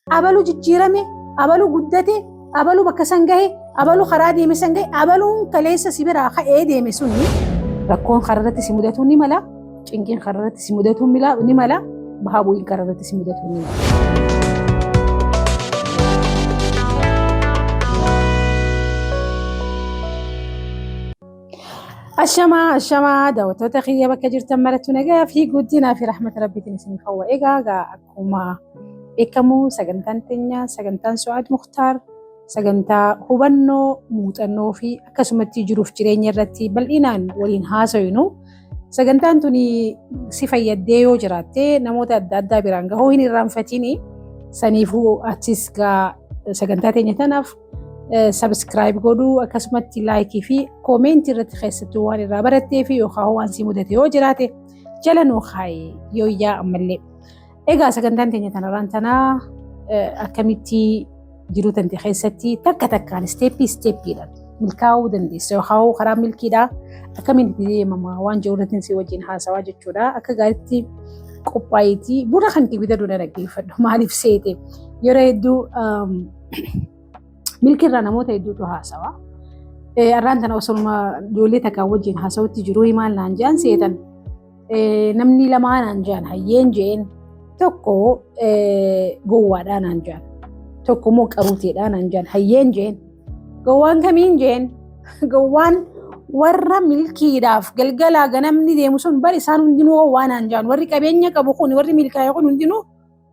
abalu jijjiirame, abalu guddate, abalu bakka san gahe, abalu karaa deeme san gahe, abaluun kaleessa si biraa ka'ee deeme sunni rakkoon kararratti si mudatu ni mala, cinqiin kararratti si mudatu ni mala, bahaa bu'iin kararratti si mudatu ni mala. Ashamaa daawwattoota kiyya bakka jirtan marattu nagaa fi guddinaa fi rahmata rabbiitiin isiniif hawwa. Egaa akkuma beekamu sagantaan teenya sagantaan Su'aad Mukhtaar sagantaa hubannoo muuxannoo fi akkasumatti jiruuf jireenya irratti bal'inaan waliin haasawinu. Sagantaan tuni si fayyaddee yoo jiraatte namoota adda addaa biraan gahuu hin irraanfatini. Saniifuu achis sagantaa teenya tanaaf subscribe godhuu akkasumatti laayikii fi koomentii irratti keessattuu waan irraa barattee fi yookaan waan si mudate yoo jiraate jala nuu kaayi yoo iyyaa ammallee. Egaa sagantaan teenya tanarraan tanaa akkamitti jiruu tante keessatti takka takkaan isteeppiidhaan milkaa'uu dandeessa yookaan karaa milkiidhaa akkamitti deemamaa waan jiru irratti si wajjin haasawaa jechuudha. Akka gaariitti qophaa'itii buna kan kibita dura dhaggeeffadhu maaliif seete yeroo hedduu milkiirraa namoota hedduutu haasawaa. Arraan tana osoo ijoollee takkaan wajjin haasawutti jiru himaan naan jedhan seetan namni lamaa naan jedhan hayyeen jeen tokko gowwaadhaa naan jedhan tokko immoo qaruuteedhaa naan jedhan hayyeen jeen gowwaan kamiin jeen gowwaan warra milkiidhaaf galgalaa ganamni deemu sun bari isaan hundinuu gowwaa naan jedhan warri qabeenya qabu kun warri milkaa'e kun hundinuu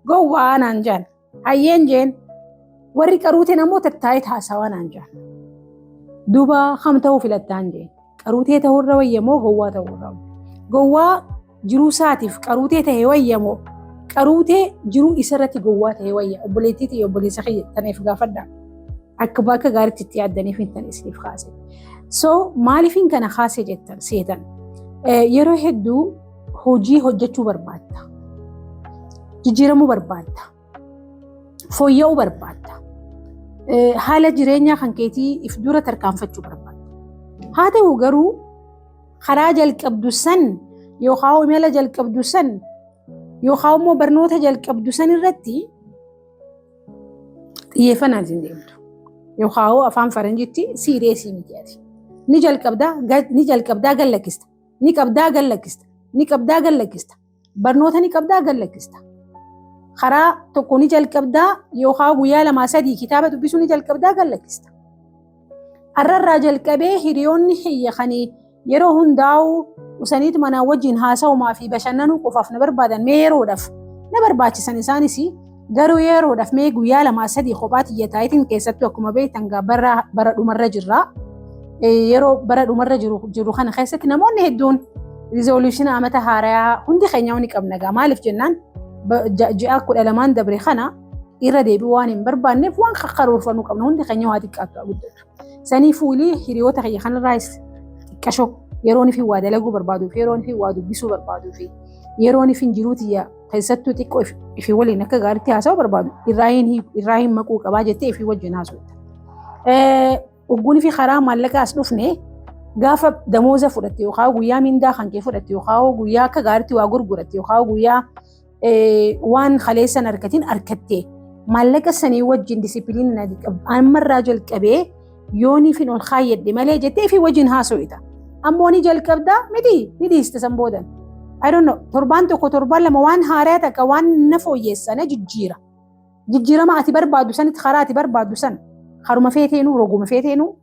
gowwaa naan jedhan hayyeen jeen warri qaruuteen ammoo tattaa'ee haasawaa naan jedhan. Duuba kam ta'uu filattaan jeen qaruutee ta'uurra wayyamoo gowwaa ta'uurra gowwaa jiruu isaatiif qaruutee ta'e wayyamoo qaruutee jiruu isarratti gowwaa ta'e wayya obboleettiitii obboleessa kiyya tanaaf gaafadha akka bakka gaariitti itti yaaddaniif hin tan isiniif kaase. So maaliifin kana kaase jettan seetan yeroo hedduu hojii hojjechuu barbaadda, jijjiiramuu barbaadda, fooyya'uu barbaadda. Haala jireenyaa kan keetii if dura tarkaanfachuu barbaadda. Haa ta'u garuu karaa jalqabdu san yookaan imala jalqabdu san yookaan immoo barnoota jalqabdu san irratti xiyyeeffannaan hin deemtu. Yookaan afaan faranjiitti siireesii miti ati. Ni jalqabdaa gallakkista. Ni qabdaa gallakkista. Ni qabdaa gallakkista. Barnoota ni qabdaa gallakkista. Karaa tokko ni jalqabdaa yookaan guyyaa lamaa sadii kitaaba dubbisuu ni jalqabdaa gallakkista. Har'arraa jalqabee hiriyoonni hiyyakanii yeroo hundaa'u usaniitu manaa wajjin haasa'umaa fi bashannanuu qofaaf na barbaadan mee yeroodhaaf na barbaachisan isaanis garuu yeroodhaaf mee guyyaa lamaa sadii kophaa tiyyataayitiin keessattuu akkuma beektan bara dhumarra jirra. Yeroo bara dhumarra jiru kana keessatti namoonni hedduun rizooluushinii amata haaraa hundi keenya ni qabna maaliif jennaan ji'a 12 dabre kana irra deebi'uu waan hin barbaanneef waan karoorfannuu qabna hundi keenya waa xiqqaatu guddatu. Saniifuu hiriyoota kiyya kanarraas xiqqashoo yeroon fi waa dalaguu barbaaduu fi yeroon fi waa dubbisuu barbaaduu fi yeroon fi jiruu tiyya keessattuu xiqqoo fi waliin akka gaariitti haasa'uu barbaadu irraa hin maquu qabaa jettee fi wajjin haasa'udha. Ogguun fi karaa maallaqaas dhufne gaafa damooza fudhatte yookaan guyyaa mindaa kan kee fudhatte yookaan guyyaa akka gaariitti waa gurguratte yookaan guyyaa waan kaleessan arkattee maallaqa sanii wajjin disipiliina ammarraa jalqabee yoonii fi ol kaayyadde malee jettee fi wajjin haasa'udha. Ammoo ni jalqabdaa miti ni dhiiste san boodan. I don't know torbaan tokko torbaan lama waan haaraa takka waan na fooyyessana jijjiira. Jijjiirama ati barbaaddu sanitti karaa ati barbaaddu san haruma feeteenuu roguma feeteenuu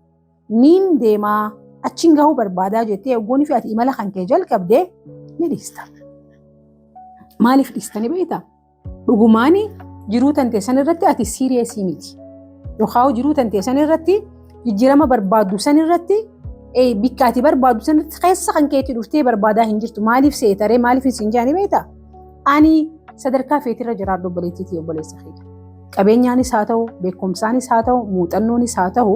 niin deemaa achiin gahuu barbaadaa jettee ogguun fi ati imala kan kee jalqabdee ni dhiista. Maaliif dhiistani beektaa? Dhugumaani jiruu tantee san irratti ati siiriyeesii miti. Yookaan jiruu tantee san irratti jijjiirama barbaaddu san irratti bikka ati barbaaddu san irratti keessa kan keetti dhuftee barbaadaa hin jirtu. Maaliif seetaree maaliif hin jaani beektaa? Ani sadarkaa feetirra jiraadhu obboleettiitii obboleessa keenya. Qabeenyaanis haa ta'u, beekumsaanis haa ta'u, muuxannoonis haa ta'u,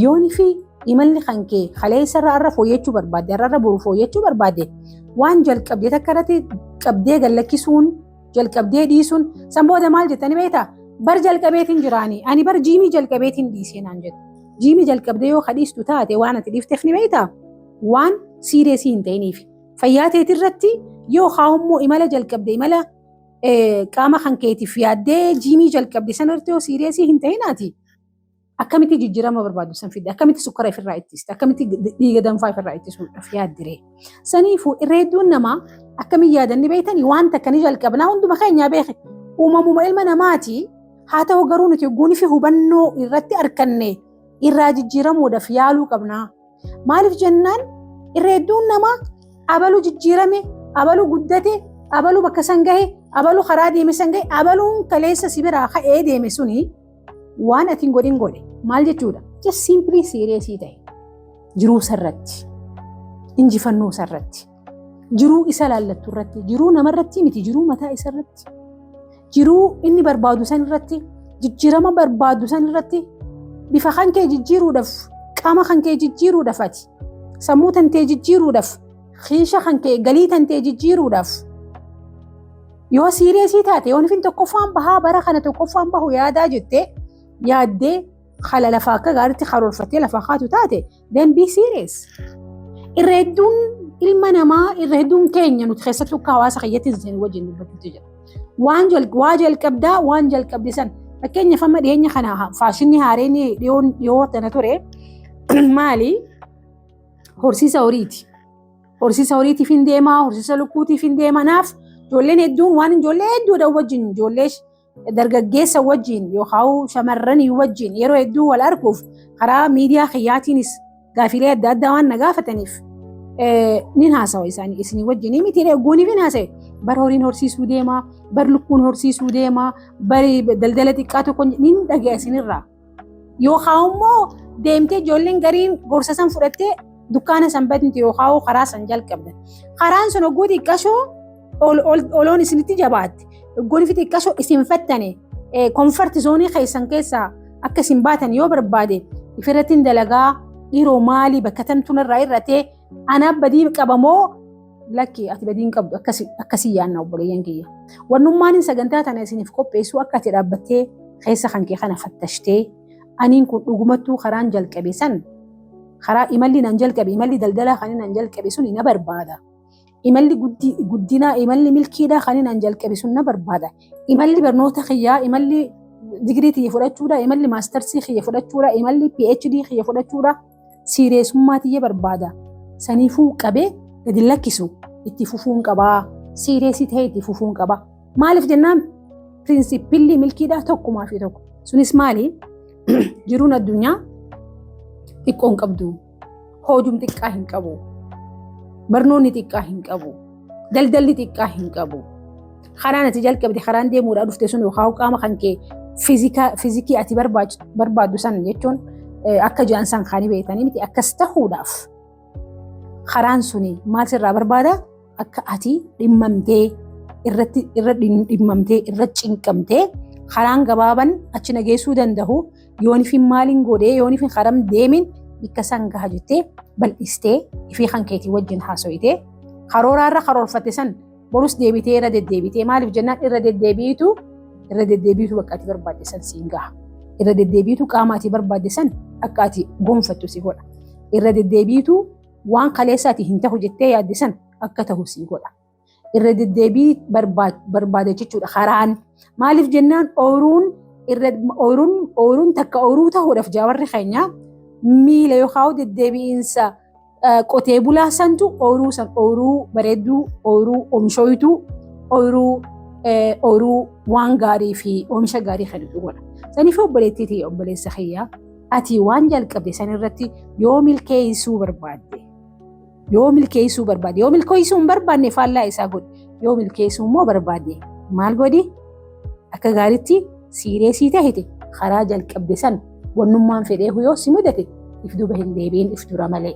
yoonii fi imalli kan kee kaleessarraa irra fooyyachuu barbaadde, irra boru fooyyachuu barbaadde, waan jalqabdee takka irratti qabdee gallakkisuun, jalqabdee dhiisuun, san booda maal jettanii beektaa? Bar jalqabeetiin jiraanii, ani bar jiimii jalqabeetiin dhiisee naan jedhu. Jiimii jalqabdee yoo kadhiistu taate waan ati dhiifteef ni beektaa? Waan siireesii hin ta'iniif. Fayyaa teetirratti yoo haa'ummoo imala jalqabde imala qaama kan keetiif yaaddee jiimii jalqabde sanarratti yoo siireesii hin ta'inaati. Akkamitti jijjiirama barbaadu san fidde akkamitti sukkara ofirraa ittiste akkamitti dhiiga danfaa ofirraa ittisuudhaaf yaaddire. Saniifuu irra hedduun namaa akkamiin yaadanni beektanii wanta akkanii jalqabnaa hunduma keenyaa beeke uumamuma ilma namaati. Haa ta'u garuu nuti ogguunii fi hubannoo irratti arganne irraa jijjiiramuudhaaf yaaluu qabna. Maaliif jennaan irra hedduun namaa abaluu jijjiirame abaluu guddate abaluu bakka san gahe abaluu karaa deeme san gahe abaluun kaleessa si biraa ka'ee deeme suni waan atiin godhin godhe maal jechuudha just simply serious ta'e jiruu sarratti injifannoo sarratti jiruu isa laallattu irratti jiruu namarratti miti jiruu mataa isa irratti jiruu inni barbaadu san irratti jijjiirama barbaadu san irratti bifa kan kee jijjiiruudhaaf qaama kan kee jijjiiruudhaaf ati sammuu tantee jijjiiruudhaaf xiisha kan kee galii tantee jijjiiruudhaaf yoo serious taate yoo nifin tokkoffaan bahaa bara kana tokkoffaan bahu yaadaa jettee yaaddee khala lafaa akka gaariitti karoorfattee lafaa kaatu taate then be serious. Irra hedduun ilma namaa irra hedduun keenya nuti keessattuu akka hawaasa kiyyatiin isin wajjin dubbatutti jira. Waa jalqabdaa waan jalqabde san fakkeenyaaf amma dhiyeenya kana faashinni haareen dhiyoo tana ture maali horsiisa horiiti. Horsiisa horiitiif hin deemaa horsiisa lukkuutiif hin deemaa naaf ijoolleen hedduun waan ijoollee hedduudha wajjin ijoollee dargaggeessa wajjin yookaan shamarranii wajjin yeroo hedduu wal arguuf karaa miidiyaa xiyyaatiinis gaafilee adda addaa waan na gaafataniif nin haasawa isaanii isinii wajjin miti guuniif hin haasawe bar horiin horsiisuu deemaa bar lukkuun horsiisuu deemaa bari daldala xiqqaa tokko nin dhaga'e isinirraa yookaan immoo deemtee ijoolleen gariin gorsa san fudhattee dukkaana san banti yookaan karaa san jalqabdan karaan sun hogguu xiqqashoo oloon isinitti jabaatte. Gooni fi xiqqashoo isin fattane komfort zoonii keessan keessaa akka isin baatan yoo barbaade ifirratti dalagaa dhiiroo maalii bakka tamtuun irraa irratee anaaf badii qabamoo lakki ati badiin qabdu akkasii yaanna obboleeyyan kiyya. Wannummaan sagantaa tana isiniif qopheessuu akka ati dhaabbattee keessa kan kee kana fattashtee aniin kun dhugumattuu karaan jalqabe san karaa imalli nan jalqabe imalli daldalaa kan nan jalqabe sun na barbaada. Imalli guddinaa imalli milkiidhaa kan nan jalqabe sun na barbaada. Imalli barnoota kiyyaa imalli digirii kiyya fudhachuudha imalli maastarsii kiyya fudhachuudha imalli PhD kiyya fudhachuudha siireessummaa kiyya barbaada. Saniifuu qabee gadi lakkisu itti fufuun qabaa siireessii ta'e itti fufuun qabaa. Maaliif jennaan pirinsipilli milkiidhaa tokkumaa fi tokko sunis maali jiruun addunyaa xiqqoon qabdu hojuun xiqqaa hin qabu. Barnoonni xiqqaa hin qabu. Daldalli xiqqaa hin qabu. Karaan ati jalqabde karaan deemuudhaa dhufte sun yookaan qaama kan kee fiizikii ati barbaaddu san jechuun akka jiran san kaanii beekanii miti akkas ta'uudhaaf karaan suni maal sirraa barbaada akka ati dhimmamtee irra dhimmamtee irra cinqamtee karaan gabaaban achi nageessuu danda'u yoonifin maaliin godhee yoonifin karam deemin bakka san gaha jettee bal'istee ifii kan keetii wajjin haasoyitee karooraarra karoorfatte san borus deebitee irra deddeebitee maaliif jennaan irra deddeebiitu bakka ati barbaadde san siin gaha. Irra deddeebiitu qaama ati barbaadde san akka ati gonfattu si godha. Irra deddeebiitu waan kaleessa ati hin tahu jettee yaadde san akka tahu si godha. Irra deddeebii barbaada jechuudha karaan maaliif jennaan ooyiruun takka ooyiruu ta'uudhaaf jaawarri keenyaa miila yookaan deddeebiinsa qotee bulaa santu ooyiruu san ooyiruu bareedduu ooyiruu oomishooyituu ooyiruu waan gaarii fi oomisha gaarii kan godha. Saniif obboleettii ta'e obboleessa kiyyaa ati waan jalqabde san irratti yoo milkeessuu barbaadde yoo milkeessuu hin barbaanne faallaa isaa godhi yoo milkeessuu immoo barbaadde maal godhi akka gaariitti siireessii tahite karaa jalqabde san wannummaan fedhee yoo si mudate if duba hin deebiin if dura malee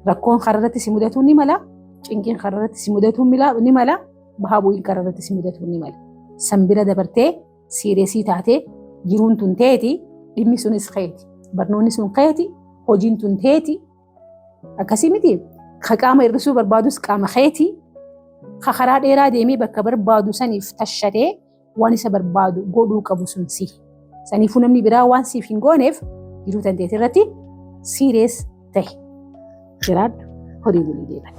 rakkoon kararratti si mudatu ni mala cinqiin kararratti si mudatu ni mala bahaa bu'iin kararratti si mudatu ni mala san bira dabartee siireessii taatee jiruun tun teeti dhimmi sunis keeti barnoonni sun keeti hojiin tun teeti akkasii miti ka qaama hir'isuu barbaadus qaama keeti ka karaa dheeraa deemee bakka barbaadu saniif tashatee waan isa barbaadu godhuu qabu sun si. Saniifuu namni biraa waan siif hin gooneef jiruu tanteetii irratti siirees ta'e jiraadhu horii bulii deeman.